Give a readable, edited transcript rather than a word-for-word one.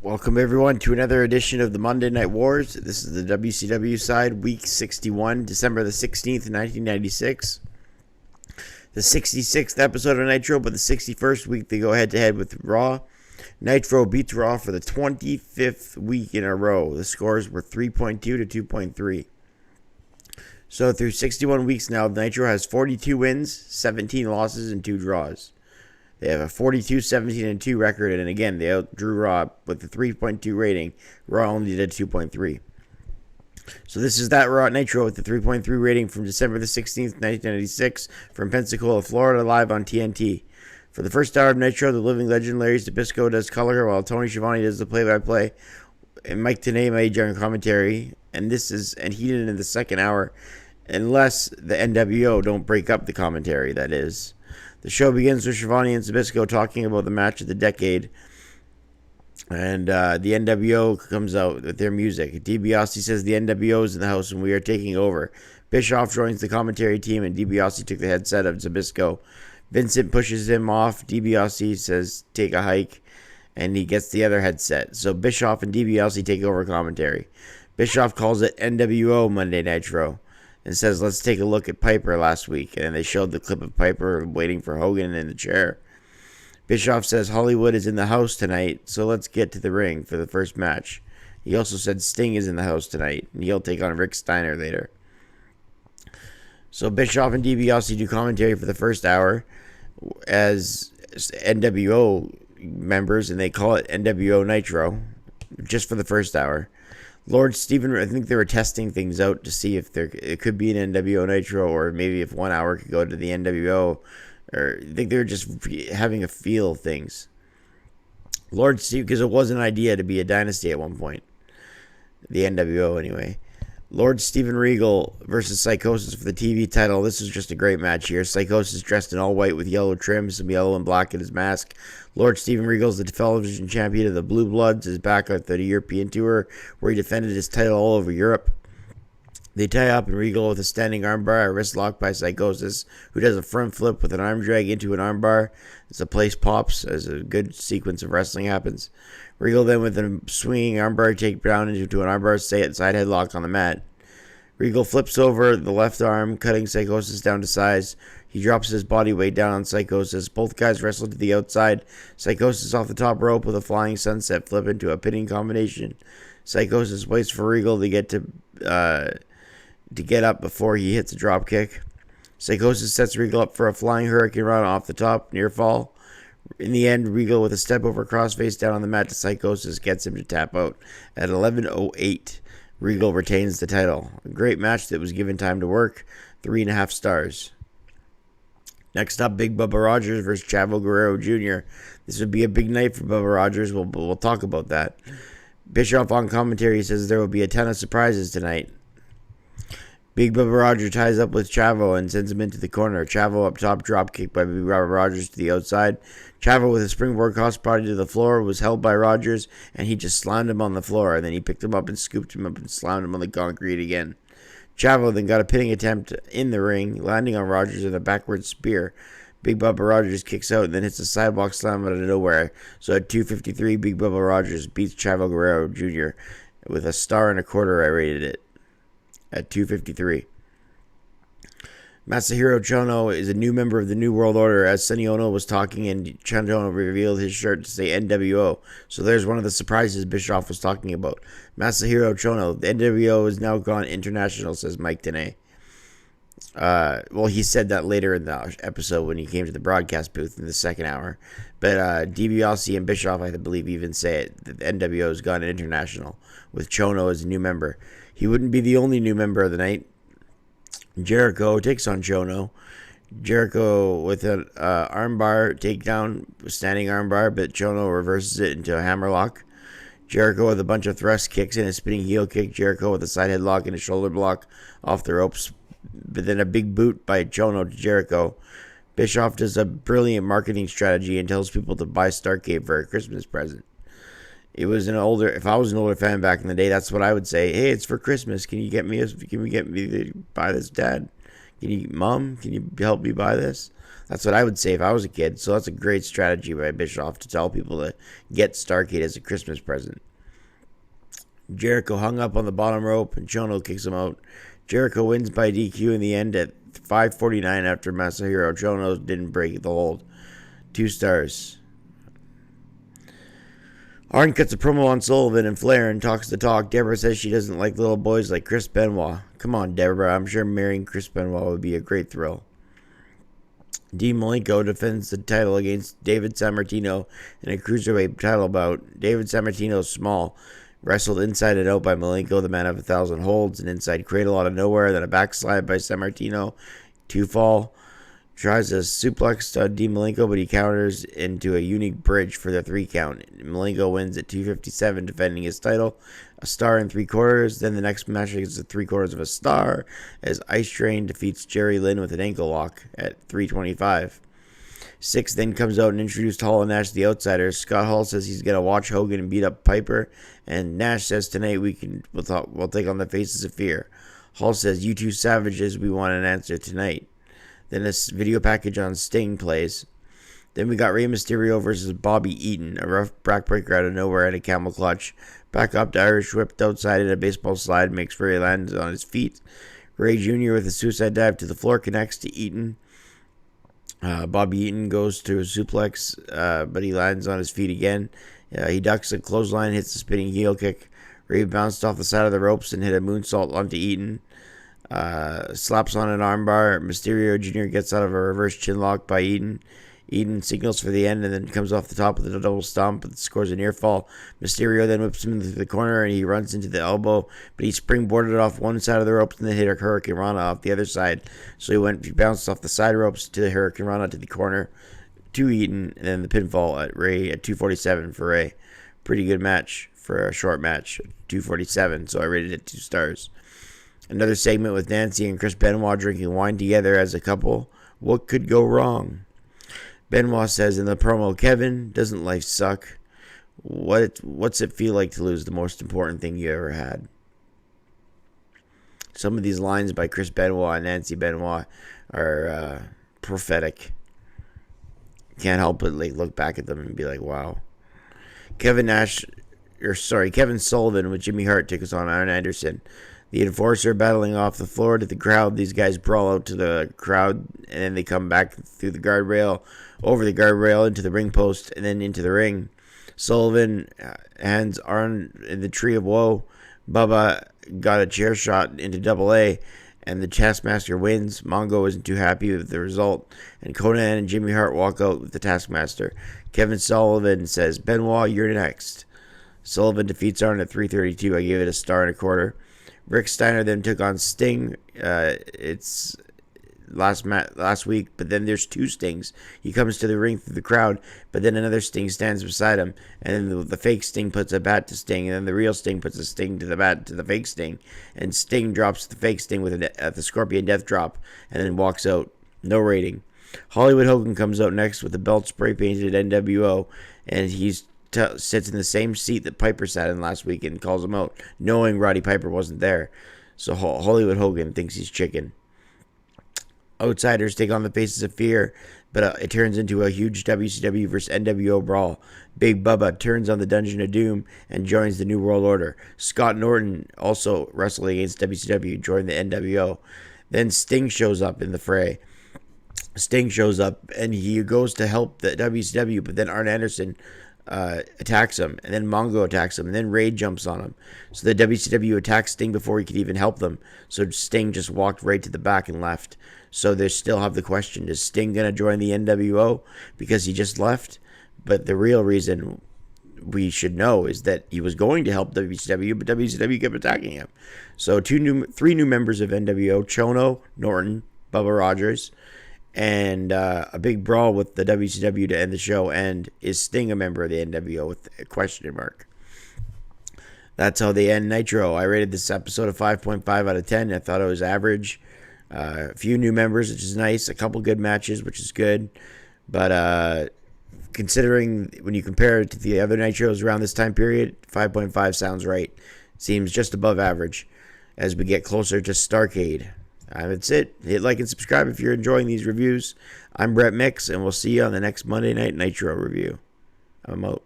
Welcome everyone to another edition of the Monday Night Wars. This is the WCW side, week 61, December the 16th, 1996. The 66th episode of Nitro, but the 61st week they go head-to-head with Raw. Nitro beats Raw for the 25th week in a row. The scores were 3.2 to 2.3. So through 61 weeks now, Nitro has 42 wins, 17 losses, and 2 draws. They have a 42-17-2 record, and again, they outdrew Raw with a 3.2 rating. Raw only did 2.3. So this is that Raw Nitro with the 3.3 rating from December the 16th, 1996, from Pensacola, Florida, live on TNT. For the first hour of Nitro, the living legend Larry Zbyszko does color, while Tony Schiavone does the play-by-play, and Mike Tenay made during commentary. And he did it in the second hour, unless the NWO don't break up the commentary. That is. The show begins with Schiavone and Zbyszko talking about the match of the decade, and the NWO comes out with their music. DiBiase says the NWO is in the house and we are taking over. Bischoff joins the commentary team, and DiBiase took the headset of Zbyszko. Vincent pushes him off. DiBiase says take a hike, and he gets the other headset. So Bischoff and DiBiase take over commentary. Bischoff calls it NWO Monday Nitro and says, let's take a look at Piper last week. And they showed the clip of Piper waiting for Hogan in the chair. Bischoff says Hollywood is in the house tonight, so let's get to the ring for the first match. He also said Sting is in the house tonight, and he'll take on Rick Steiner later. So Bischoff and DiBiase do commentary for the first hour as NWO members, and they call it NWO Nitro, just for the first hour. Lord Steven, I think they were testing things out to see if it could be an NWO Nitro, or maybe if 1 hour could go to the NWO, or I think they were just having a feel of things. Lord Steve, because it was an idea to be a dynasty at one point. The NWO, anyway. Lord Steven Regal versus Psychosis for the TV title. This is just a great match here. Psychosis dressed in all white with yellow trim, some yellow and black in his mask. Lord Steven Regal is the television champion of the Blue Bloods, is back at the European tour where he defended his title all over Europe. They tie up and Regal with a standing armbar, a wrist lock by Psychosis, who does a front flip with an arm drag into an armbar as the place pops, as a good sequence of wrestling happens. Regal then with a swinging armbar take down into an armbar side headlock on the mat. Regal flips over the left arm, cutting Psychosis down to size. He drops his body weight down on Psychosis. Both guys wrestle to the outside. Psychosis off the top rope with a flying sunset flip into a pinning combination. Psychosis waits for Regal to get up before he hits a drop kick. Psychosis sets Regal up for a flying hurricane run off the top, near fall. In the end, Regal with a step over crossface down on the mat to Psychosis gets him to tap out. At 11:08, Regal retains the title. A great match that was given time to work. 3.5 stars. Next up, Big Bubba Rogers versus Chavo Guerrero Jr. This would be a big night for Bubba Rogers. We'll talk about that. Bischoff on commentary says there will be a ton of surprises tonight. Big Bubba Rogers ties up with Chavo and sends him into the corner. Chavo up top, drop kick by Big Bubba Rogers to the outside. Chavo with a springboard crossbody to the floor was held by Rogers, and he just slammed him on the floor. And then he picked him up and scooped him up and slammed him on the concrete again. Chavo then got a pinning attempt in the ring, landing on Rogers with a backward spear. Big Bubba Rogers kicks out and then hits a sidewalk slam out of nowhere. So at 2:53, Big Bubba Rogers beats Chavo Guerrero Jr. with 1.25 stars. I rated it at 2:53. Masahiro Chono is a new member of the New World Order. As Sonny Ono was talking, and Chono revealed his shirt to say NWO. So there's one of the surprises Bischoff was talking about. Masahiro Chono, the NWO is now gone international, says Mike Tenay. Well, he said that later in the episode when he came to the broadcast booth in the second hour. But DiBiase and Bischoff, I believe, even say it. The NWO has gone international with Chono as a new member. He wouldn't be the only new member of the night. Jericho takes on Chono. Jericho with an armbar takedown, standing armbar, but Chono reverses it into a hammerlock. Jericho with a bunch of thrust kicks and a spinning heel kick. Jericho with a side headlock and a shoulder block off the ropes. But then a big boot by Chono to Jericho. Bischoff does a brilliant marketing strategy and tells people to buy Starcade for a Christmas present. If I was an older fan back in the day, that's what I would say. Hey, it's for Christmas. Can we get me to buy this, Dad? Mom, can you help me buy this? That's what I would say if I was a kid. So that's a great strategy by Bischoff to tell people to get Starrcade as a Christmas present. Jericho hung up on the bottom rope, and Chono kicks him out. Jericho wins by DQ in the end at 5:49 after Masahiro Chono didn't break the hold. 2 stars. Arn cuts a promo on Sullivan and Flair and talks the talk. Deborah says she doesn't like little boys like Chris Benoit. Come on, Deborah. I'm sure marrying Chris Benoit would be a great thrill. Dean Malenko defends the title against David Sammartino in a cruiserweight title bout. David Sammartino is small, wrestled inside and out by Malenko, the man of 1,000 holds, an inside cradle out of nowhere, then a backslide by Sammartino, 2 fall. Tries a suplex on Dean Malenko, but he counters into a unique bridge for the 3 count. Malenko wins at 2:57, defending his title. A star and 3/4. Then the next match is 3/4 of a star, as Ice Train defeats Jerry Lynn with an ankle lock at 3:25. 6 then comes out and introduced Hall and Nash, the outsiders. Scott Hall says he's going to watch Hogan and beat up Piper, and Nash says tonight we'll take on the Faces of Fear. Hall says, "You two savages, we want an answer tonight." Then this video package on Sting plays. Then we got Rey Mysterio versus Bobby Eaton, a rough backbreaker out of nowhere and a camel clutch. Back up to Irish whipped outside in a baseball slide, makes Rey land on his feet. Ray Jr. with a suicide dive to the floor connects to Eaton. Bobby Eaton goes to a suplex, but he lands on his feet again. He ducks a clothesline, hits a spinning heel kick. Ray bounced off the side of the ropes and hit a moonsault onto Eaton. Slaps on an armbar. Mysterio Jr. gets out of a reverse chinlock by Eaton. Eaton signals for the end and then comes off the top with a double stomp but scores a near fall. Mysterio then whips him into the corner and he runs into the elbow, but he springboarded off one side of the ropes and then hit a Hurricane Rana off the other side. So he bounced off the side ropes to the Hurricane Rana to the corner to Eaton, and then the pinfall at Ray at 2:47 for Ray. Pretty good match for a short match, 2:47, so I rated it 2 stars. Another segment with Nancy and Chris Benoit drinking wine together as a couple. What could go wrong? Benoit says in the promo, "Kevin, doesn't life suck? What's it feel like to lose the most important thing you ever had?" Some of these lines by Chris Benoit and Nancy Benoit are prophetic. Can't help but look back at them and be like, wow. Kevin Sullivan with Jimmy Hart takes on Arn Anderson. The Enforcer battling off the floor to the crowd. These guys brawl out to the crowd, and then they come back through the guardrail, over the guardrail, into the ring post, and then into the ring. Sullivan hands Arn in the Tree of Woe. Bubba got a chair shot into Double A, and the Taskmaster wins. Mongo isn't too happy with the result, and Conan and Jimmy Hart walk out with the Taskmaster. Kevin Sullivan says, "Benoit, you're next." Sullivan defeats Arn at 3:32. I gave it a star and a quarter. Rick Steiner then took on Sting. It's last week, but then there's 2 Stings. He comes to the ring through the crowd, but then another Sting stands beside him, and then the fake Sting puts a bat to Sting, and then the real Sting puts a Sting to the bat to the fake Sting, and Sting drops the fake Sting with the Scorpion Death Drop, and then walks out. No rating. Hollywood Hogan comes out next with the belt spray painted NWO, and he's sits in the same seat that Piper sat in last week and calls him out, knowing Roddy Piper wasn't there. So Hollywood Hogan thinks he's chicken. Outsiders take on the Faces of Fear, but it turns into a huge WCW versus NWO brawl. Big Bubba turns on the Dungeon of Doom and joins the New World Order. Scott Norton, also wrestling against WCW, joined the NWO. Then Sting shows up in the fray. Sting shows up and he goes to help the WCW, but then Arn Anderson attacks him, and then Mongo attacks him, and then Ray jumps on him. So the WCW attacks Sting before he could even help them. So Sting just walked right to the back and left. So they still have the question, is Sting going to join the NWO because he just left? But the real reason we should know is that he was going to help WCW, but WCW kept attacking him. So 3 new members of NWO, Chono, Norton, Bubba Rogers, and a big brawl with the WCW to end the show. And is Sting a member of the NWO with a question mark? That's how they end Nitro. I rated this episode a 5.5 out of 10. I thought it was average. A few new members, which is nice. A couple good matches, which is good. But considering when you compare it to the other Nitros around this time period, 5.5 sounds right. Seems just above average as we get closer to Starrcade. That's it. Hit like and subscribe if you're enjoying these reviews. I'm Brett Mix, and we'll see you on the next Monday Night Nitro review. I'm out.